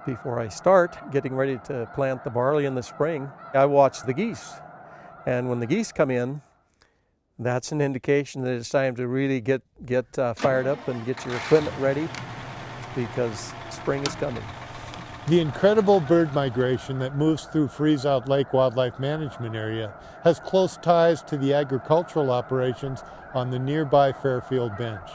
Before I start getting ready to plant the barley in the spring, I watch the geese. And when the geese come in, that's an indication that it's time to really get fired up and get your equipment ready, because spring is coming. The incredible bird migration that moves through Freezout Lake Wildlife Management Area has close ties to the agricultural operations on the nearby Fairfield Bench.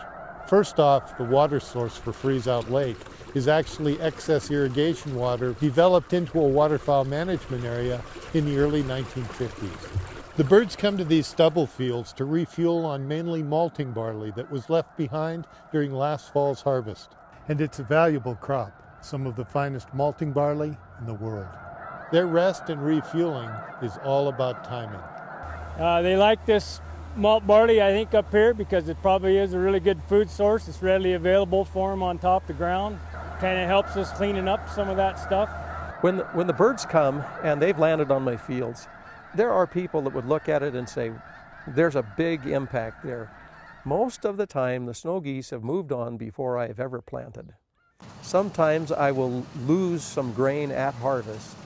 First off, the water source for Freezout Lake is actually excess irrigation water developed into a waterfowl management area in the early 1950s. The birds come to these stubble fields to refuel on mainly malting barley that was left behind during last fall's harvest. And it's a valuable crop, some of the finest malting barley in the world. Their rest and refueling is all about timing. They like this malt barley, I think, up here because it probably is a really good food source. It's readily available for them on top of the ground. Kind of helps us cleaning up some of that stuff. When the birds come and they've landed on my fields, there are people that would look at it and say, there's a big impact there. Most of the time, the snow geese have moved on before I've ever planted. Sometimes I will lose some grain at harvest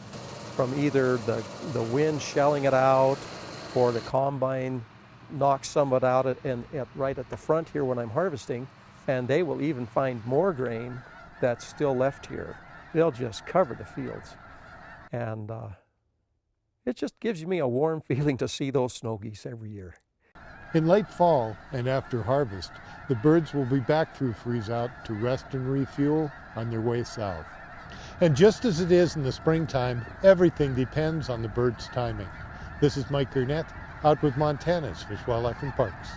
from either the wind shelling it out or the combine knocks some of it out right at the front here when I'm harvesting, and they will even find more grain that's still left here. They'll just cover the fields. And it just gives me a warm feeling to see those snow geese every year. In late fall and after harvest, the birds will be back through Freezout to rest and refuel on their way south. And just as it is in the springtime, everything depends on the birds' timing. This is Mike Gurnett, out with Montana's Fish, Wildlife, and Parks.